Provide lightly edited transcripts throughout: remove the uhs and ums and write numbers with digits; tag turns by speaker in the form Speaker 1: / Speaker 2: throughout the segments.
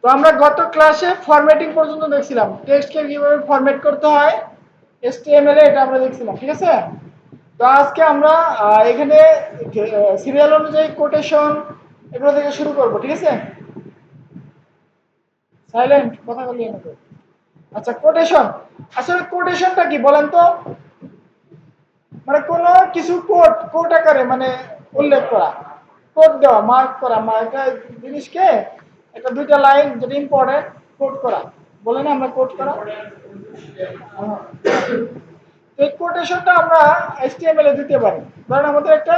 Speaker 1: তো আমরা গত ক্লাসে ফরম্যাটিং পর্যন্ত দেখছিলাম, টেক্সটকে কিভাবে ফরম্যাট করতে হয় HTML এ, এটা আমরা দেখছিলাম, ঠিক আছে। তো আজকে আমরা এখানে সিরিয়াল অনুযায়ী কোটেশন এগুলো থেকে শুরু করব, ঠিক আছে। সাইলেন্ট, কথা বলি না তো। আচ্ছা, কোটেশন। আসলে কোটেশনটা কি বলেন তো? মানে কোনো কিছু কোড কোড আকারে মানে উল্লেখ করা, কোড দেওয়া, মার্ক করা, একটা জিনিসকে একটা দুইটা লাইন যেটা ইম্পর্টেন্ট কোড করা, বলে না আমরা কোড করা। এই কোটেশনটা আমরা HTML এ দিতে পারি। ধরেন আমাদের একটা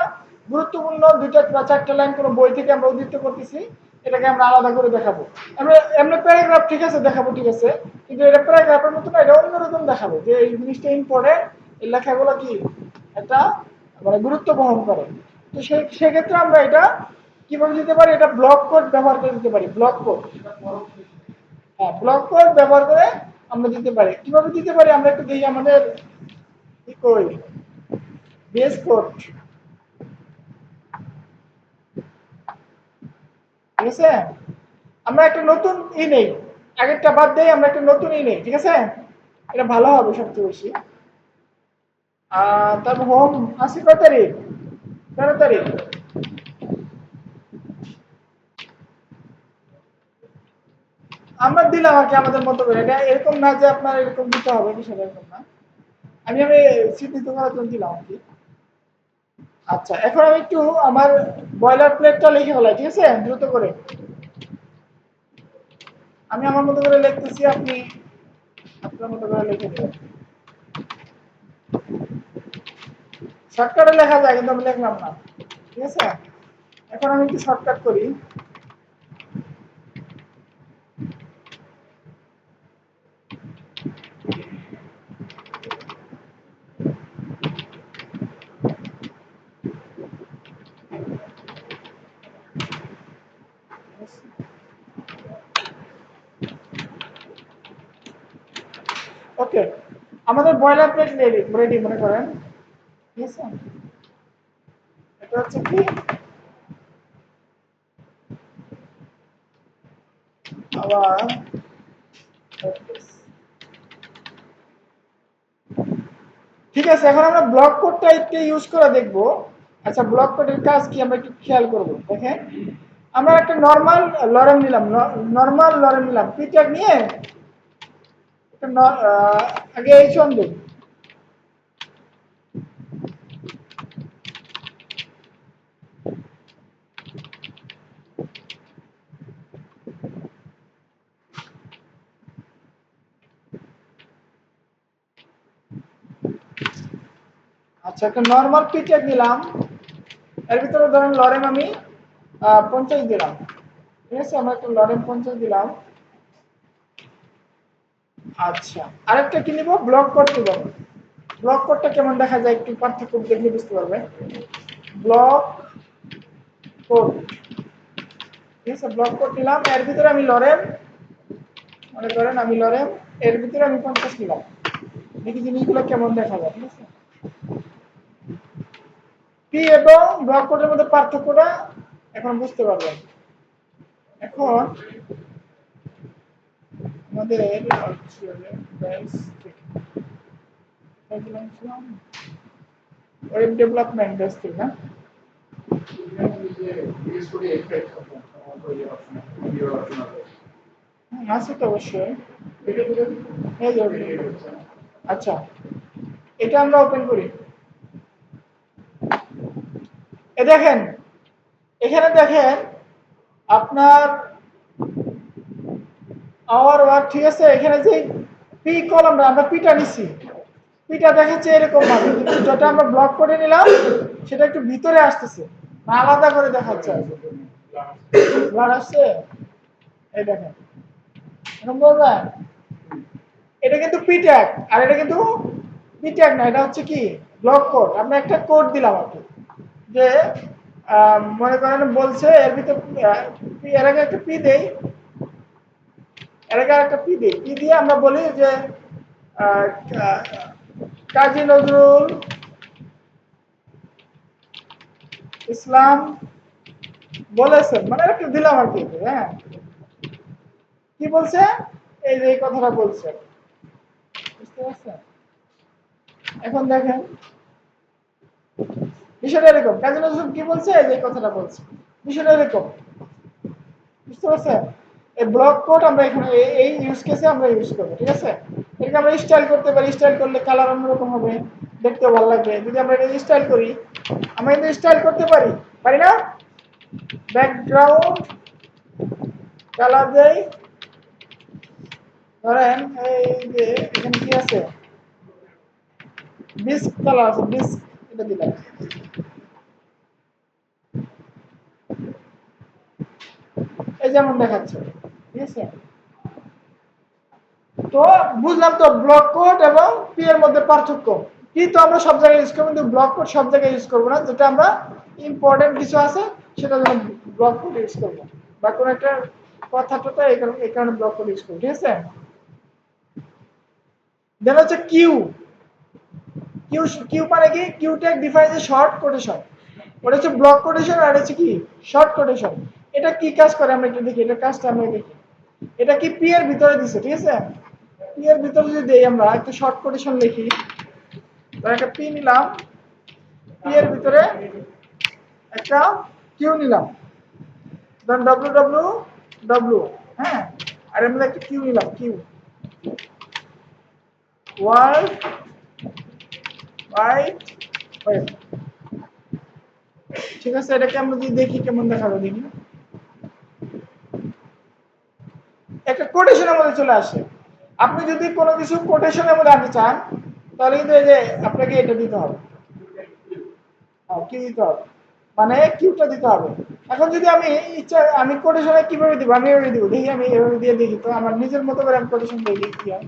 Speaker 1: গুরুত্বপূর্ণ দুইটা বা চারটা লাইন কোনো বই থেকে আমরা উদ্ধৃত করতেছি, এটাকে আমরা আলাদা করে দেখাবো। আমরা এমনি প্যারাগ্রাফ ঠিক আছে দেখাবো, ঠিক আছে, কিন্তু এটা প্যারাগ্রাফের মতো না, এটা অন্যরকম দেখাবো যে এই জিনিসটা ইম্পর্টেন্ট, এই লেখাগুলো কি একটা মানে গুরুত্ব বহন করে। তো সেক্ষেত্রে আমরা এটা কিভাবে দিতে পারি, এটা ব্লক কোড ব্যবহার করে দিতে পারি। ব্লক কোড, হ্যাঁ, ব্লক কোড ব্যবহার করে আমরা দিতে পারি। কিভাবে দিতে পারি আমরা একটু দেখি। আমাদের কি করি, বেস কোড, ঠিক আছে। আমরা একটা নতুন নেই, আগেরটা বাদ দিয়ে আমরা একটা নতুন নেই, ঠিক আছে। এটা ভালো হবে সবচেয়ে বেশি। তারপর হোম আসি কয় তারিখ, 13 তারিখ। আমরা দিলাম আর কি আমাদের মতো করে, এটা এরকম না যে আপনার এরকম দিতে হবে, বিষয়টা এরকম না। আমি চিহ্নিত করার জন্য দিলাম আর কি। আচ্ছা, এখন আমি একটু আমার বয়লার প্লেটটা লিখে ফেলাই, ঠিক আছে, দ্রুত করে। আমি আমার মতো করে লিখতেছি, আপনি আপনার মতো করে লিখে দেবেন। শর্টকাটে লেখা যায়, কিন্তু আমি লিখলাম না, ঠিক আছে। এখন আমি একটু শর্টকাট করি। ওকে, আমাদের বয়লার প্লেট রেডি মনে করেন, ঠিক আছে। এটা হচ্ছে কি, আবার ঠিক আছে। এখন আমরা ব্লক কোড টাইপকে ইউজ করে দেখব। আচ্ছা, ব্লক কোডের কাজ কি আমরা একটু খেয়াল করব। দেখেন, আমরা একটা নরমাল লরেম নিলাম, নরমাল লরেম নিলাম, পিট্যাগ নিয়ে একটা আগে H1 দিই। আচ্ছা, একটা নরমাল পিট্যাগ দিলাম, এর ভিতরে ধরেন লরেম আমি 50 দিলাম, ঠিক আছে। আমরা একটা লরেম 50 দিলাম। আচ্ছা, আরেকটা কি নিব, ব্লক কোড নিব। ব্লক কোডটা কেমন দেখা যায় একটু পার্থক্য দেখলে বুঝতে পারবেন। ব্লক কোড, ঠিক আছে, ব্লক কোড নিলাম, এর ভিতরে আমি লরেম, মনে করেন আমি লরেম, এর ভিতরে আমি 50 নিলাম। দেখি জিনিসগুলো কেমন দেখা যায়, ঠিক আছে। পি এবং ব্লক কোডের মধ্যে পার্থক্যটা এখন বুঝতে পারবেন। এখন আমাদের ওয়েব ডেভেলপমেন্ট বেসিক না, আছে তো অবশ্যই। এই যে আচ্ছা, এটা আমরা ওপেন করি। এ দেখেন, এখানে দেখেন আপনার আওয়ার ওয়ার্ক, ঠিক আছে। এখানে যে পি কলামটা আমরা পিটা নিচ্ছি, পিটা দেখাচ্ছে এরকম ভাবে, কিন্তু যেটা আমরা ব্লক করে নিলাম সেটা একটু ভিতরে আসতেছে, আলাদা করে দেখাচ্ছে। ব্লার আসছে, এই দেখেন, এখন বলবেন এটা কিন্তু পিট্যাগ, আর এটা কিন্তু পিট্যাগ না, এটা হচ্ছে কি ব্লক কোড। আমরা একটা কোড দিলাম আর কি, যে মনে করেন বলছে এর ভিতর এর আগে একটা পি দেই, এর আগে একটা পি দিই, পি দিয়ে আমরা বলি যে আহ, আহ, কাজী নজরুল ইসলাম বলেছেন মানে একটু দিলাম আর কি। হ্যাঁ, কি বলছে? এই যে এই কথাটা বলছে, বুঝতে পারছেন? এখন দেখেন বিষয়টা এরকম, কাজী নজরুল কি বলছে? এই যে এই কথাটা বলছে, বিষয়টা এরকম, বুঝতে পারছেন? এই ব্লক কোড আমরা এখানে এই ইউজ কেসে আমরা ইউজ করবো, ঠিক আছে? এটাকে আমরা স্টাইল করতে পারি, স্টাইল করলে কালার অন্যরকম হবে, দেখতেও ভালো লাগবে। যদি আমরা এটা স্টাইল করি, আমরা কিন্তু স্টাইল করতে পারি, পারি না? ব্যাকগ্রাউন্ড কালার দেই, ধরেন এই যে এখানে কি আছে, ডিস্ক কালার আছে, ডিস্ক, এটা দিলাম। এই যেমন দেখাচ্ছে, ঠিক আছে? তো বুঝলাম তো ব্লক কোড এবং পি এর মধ্যে পার্থক্য কি। তো আমরা সব জায়গায় ইউজ করবো, কিন্তু ব্লক কোড সব জায়গায় ইউজ করবো না। যেটা আমরা ইম্পর্টেন্ট কিছু আছে সেটা জন্য ব্লক কোড ইউজ করবো, বা কোনো একটা কথাটা এই কারণে ব্লক কোড ইউজ করবো, ঠিক আছে? দেন হচ্ছে কিউ। কিউ কিউ মানে কি? Q tag defines a short quotation. ওটা হচ্ছে ব্লক কোটেশন, আর হচ্ছে কি শর্ট কোটেশন। এটা কি কাজ করে আমরা একটু দেখি, এটা কাজটা আমরা দেখি। এটা কি পি এর ভিতরে দিছে, ঠিক আছে? পি এর ভিতরে যদি দেই আমরা একটু শর্ট কোটেশন লিখি, একটা পি নিলাম, পি এর ভিতরে একটা কিউ নিলাম, ধরুন ডব্লিউ ডব্লিউ ডব্লিউ, হ্যাঁ, আর এর মধ্যে একটা কিউ নিলাম, কিউ ওয়ার্ল্ড ওয়াইড ওয়েব, ঠিক আছে? এটাকে আমরা যদি দেখি কেমন দেখাবে দেখি, একটা কোটেশনের মধ্যে চলে আসে। আপনি যদি কোনো কিছু কোটেশনের মধ্যে আনতে চান, তাহলে কিন্তু এই যে আপনাকে এটা দিতে হবে, কি দিতে হবে, মানে কিউটা দিতে হবে। এখন যদি আমি ইচ্ছা, আমি কোটেশনে কিভাবে দিব, আমি এভাবে দিব, দেখি আমি এভাবে দিয়ে দেখি, তো আমার নিজের মতো করে আমি কোটেশন দিয়ে দেখি কি হয়।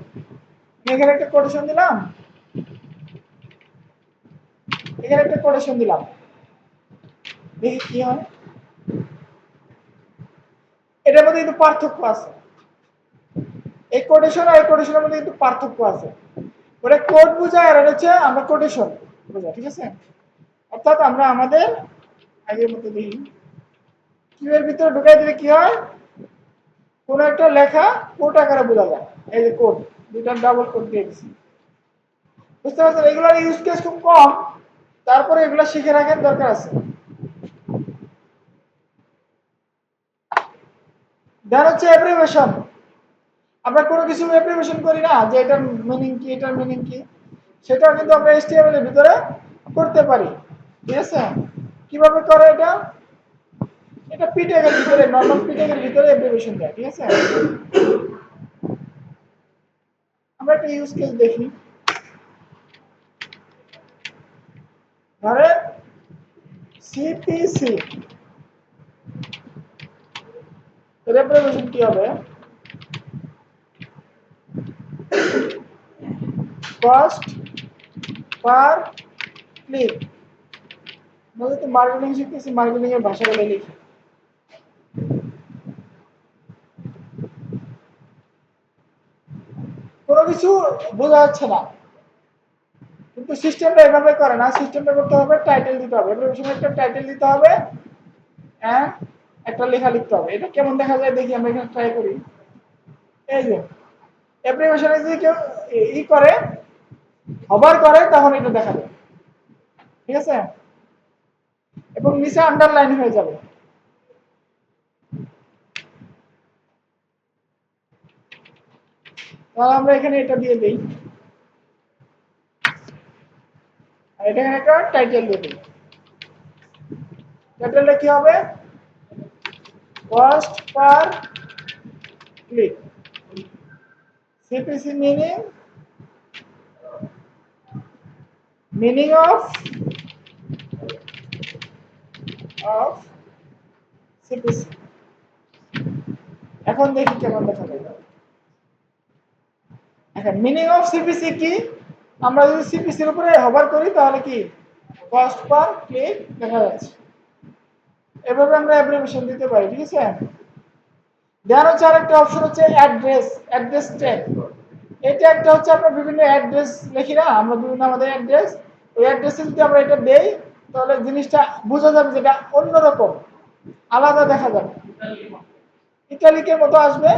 Speaker 1: এখানে একটা কোটেশন দিলাম, এখানে একটা কোটেশন দিলাম, দেখি কি হয়। এটার মধ্যে কিন্তু পার্থক্য আছে, এই কোটেশন আর এই কোটেশনের মধ্যে কিন্তু পার্থক্য আছে। ওটা কোড বোঝায় আর এটা হচ্ছে আমরা কোটেশন বোঝায়, ঠিক আছে? অর্থাৎ আমরা আমাদের আগের মতো দেখি, কিউ এর ভিতরে ঢুকাই দিলে কি হয়, কোন একটা লেখা কোড আকারে বোঝা যায়। এই যে কোড, দুইটা ডাবল কোড দিয়ে দিচ্ছি, বুঝতে পারছেন? এগুলোর ইউজ কেস খুব কম, তারপরে এগুলো শিখে রাখার দরকার আছে। দেন হচ্ছে অ্যাব্রিভিয়েশন। আমরা কোনো কিছু অ্যাব্রিভিয়েশন করি না, যে এটার মিনিং কি, এটার মিনিং কি, সেটাও কিন্তু আমরা এইচটিএমএল এর ভিতরে করতে পারি, ঠিক আছে? কিভাবে করে এটা? এটা পি ট্যাগের ভিতরে, নরমাল পি ট্যাগের ভিতরে অ্যাব্রিভিয়েশন দেয়, ঠিক আছে? আমরা একটা ইউজ কেস দেখি, ধরে সিপিসি, এর অ্যাব্রিভিয়েশন কি হবে? Cost per click. আমরা তো মার্কেটিং শিখতেছি, মার্কেটিং এর ভাষাগুলো লিখি। কোনো কিছু বোঝা যাচ্ছে না, কিন্তু সিস্টেমটা এভাবে করে না। সিস্টেমটা করতে হবে, টাইটেল দিতে হবে, অ্যাব্রিভিয়েশনের একটা টাইটেল দিতে হবে, হ্যাঁ, একটা লেখা লিখতে হবে। এটা কেমন দেখা যায় দেখি, আমরা এখানে ট্রাই করি। এই যে অ্যাপ্লিকেশনে যদি কেউ ই করে, হবার করে, তখন এটা দেখাবে, ঠিক আছে? এবং নিচে আন্ডারলাইন হয়ে যাবে। তাহলে আমরা এখানে এটা দিয়ে দিই, আর এটা এখানে একটা টাইটেল দিয়ে দিই। টাইটেলটা কি হবে? Cost per click, CPC meaning, meaning of CPC. এখন দেখি কেমন দেখা যায়। এখন মিনিং অফ সিপিসি কি? আমরা যদি সিপিসির উপরে হভার করি তাহলে কি কস্ট পার ক্লিক দেখা যাচ্ছে। এভাবে আমরা অ্যাপ্লিকেশন দিতে পারি, ঠিক আছে? দেন হচ্ছে আরেকটা অপশন হচ্ছে অ্যাড্রেস, অ্যাড্রেস ট্যাগ। এই ট্যাগটা হচ্ছে আমরা বিভিন্ন অ্যাড্রেস লিখি না, আমরা বিভিন্ন আমাদের অ্যাড্রেস, ওই অ্যাড্রেসে যদি আমরা এটা দেই, তাহলে জিনিসটা বোঝা যাবে যেটা অন্যরকম, আলাদা দেখা যাবে, ইটালিকের মতো আসবে,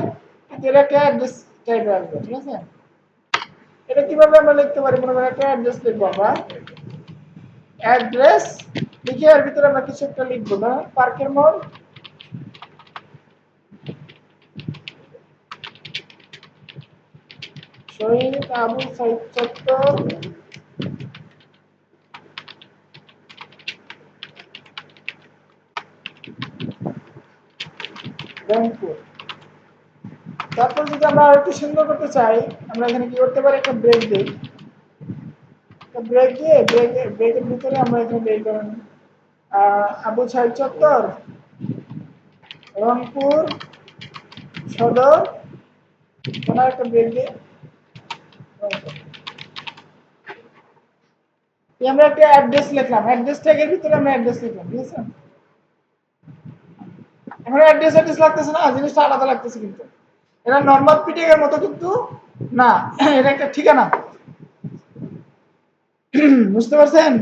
Speaker 1: কিন্তু এটা একটা অ্যাড্রেস টাইপের আসবে। ঠিক আছে, এটা কিভাবে আমরা লিখতে পারি? মনে করেন একটা অ্যাড্রেস লিখবো আমরা, অ্যাড্রেস লিখে এর ভিতরে আমরা কিছু একটা লিখবো না, পার্কের মোড় শহীদ আবু সাইদ চত্বর রংপুর। তারপর যদি আমরা আর একটু সুন্দর করতে চাই, আমরা এখানে কি করতে পারি? একটা ব্রেক দিই, ব্রেক দিয়ে ব্রেকের ভিতরে আমরা এখানে দিই ধরেন আবু সাইদ চত্বর রংপুর সদর, ওনার একটা ব্রেক দিয়ে আমরা একটা অ্যাড্রেস লিখলাম, অ্যাড্রেস ট্যাগের ভিতরে আমরা অ্যাড্রেস লিখলাম। ঠিক আছে, এখন অ্যাড্রেস লাগতেছে না, জিনিসটা আলাদা লাগতেছে, কিন্তু এটা নর্মাল পিটিএ এর মতো কিন্তু না, এটা একটা ঠিকানা। বুঝতে পারছেন?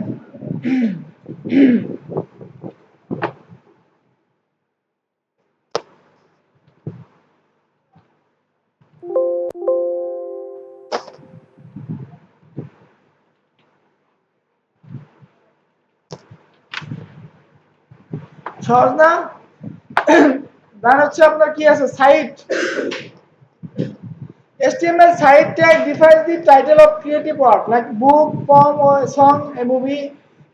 Speaker 1: সহজ না? দেন হচ্ছে আপনার কি আছে? Site. HTML site tag defines the title of creative work like book, poem, or a song, a movie,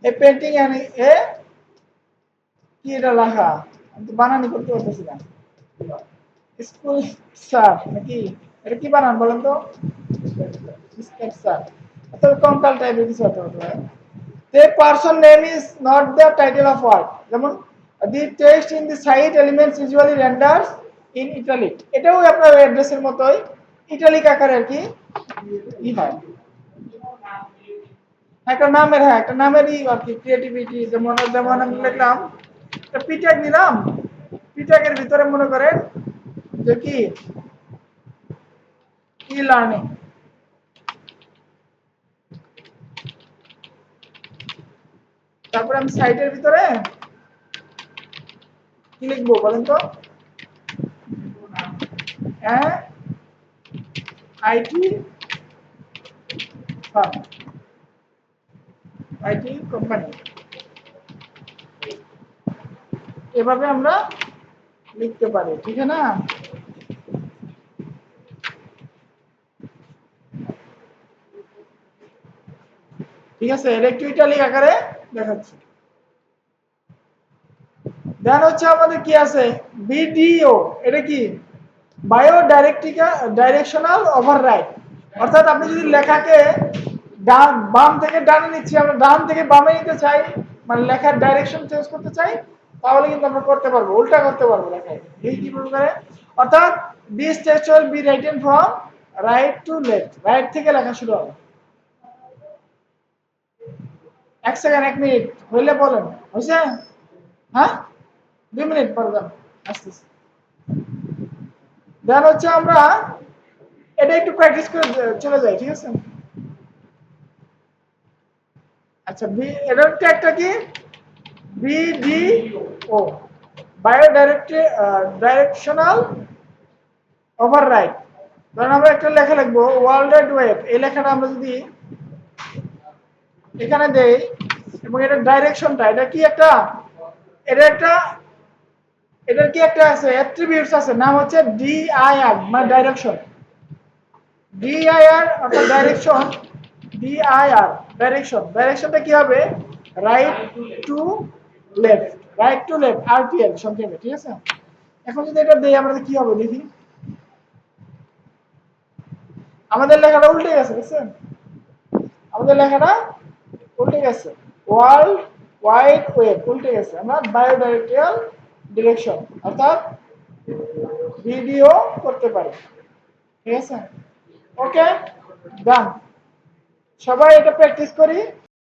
Speaker 1: a painting, and a কি এটা লেখা? আমি তো বানানি করতে পারতেছি না। স্কুল স্যার নাকি? এটা কি বানান বলেন তো? স্যার অথবা কঙ্কাল টাইপের কিছু হতে পারে। The person name is not the title of work. যেমন the text in the site elements usually renders in italic. এটাও আপনার অ্যাড্রেসের মতোই ইটালিক আকারে আর কি ই হয়। একটা নামের, হ্যাঁ একটা নামেরই আর কি ক্রিয়েটিভিটি। যেমন যেমন আমি লিখলাম একটা পিট্যাগ নিলাম, পিট্যাগের ভিতরে মনে করেন যে কি ই লার্নিং, তারপরে আমি সাইটের ভিতরে কি লিখবো বলেন তো? হ্যাঁ, আইটি ফার্ম, আইটি কোম্পানি, এভাবে আমরা লিখতে পারি। ঠিক আছে না? ঠিক আছে, এটা একটু ইটালিক আকারে দেখাচ্ছি। দেন হচ্ছে আমাদের কি আছে? ভিডিও। এটা কি? Bio directional override. অর্থাৎ আপনি যদি লেখাকে ডান বাম থেকে ডানে নিচ্ছি, আমরা ডান থেকে বামে নিতে চাই, মানে লেখার ডাইরেকশন চেঞ্জ করতে চাই, তাহলে কিন্তু আমরা করতে পারবো, উল্টা করতে পারবো লেখায়। এই কি করে? অর্থাৎ this text will be written from right to left, right থেকে লেখা শুরু হবে। এক সেকেন্ড, 1 মিনিট হইলে বলেন, হয়েছে? হ্যাঁ, 2 মিনিট পর যান, আসতেছি। দেন হচ্ছে আমরা এটা একটু প্র্যাকটিস করে চলে যাই। ঠিক আছে, আচ্ছা এটার ট্যাগটা কি? BDO, bio directional override. ধরেন আমরা একটা লেখা লিখবো ওয়ার্ল্ড ওয়াইড ওয়েব, এই লেখাটা আমরা যদি এখানে দেই এবং এটার ডাইরেকশনটা এটা কি একটা, এটা একটা, এটার কি একটা আছে অ্যাট্রিবিউটস আছে, নাম হচ্ছে ডিআইআর, মানে ডাইরেকশন। ডিআইআর অর্থাৎ ডাইরেকশন, ডিআইআর ডাইরেকশন, ডাইরেকশনটা কি হবে? Right to left, right to left, RTL সংক্ষেপে। ঠিক আছে, এখন যদি এটা দেই আমরা কি হবে দেখি। আমাদের লেখাটা উল্টে গেছে, বুঝছেন? আমাদের লেখাটা উল্টে গেছে, ওয়ার্ল্ড ওয়াইড ওয়েব উল্টে গেছে, আমরা বায়োডাইরেকশনাল ডিরেকশন অর্থাৎ ভিডিও করতে পারি। ঠিক আছে, ওকে, ডান। সবাই এটা প্র্যাকটিস করি।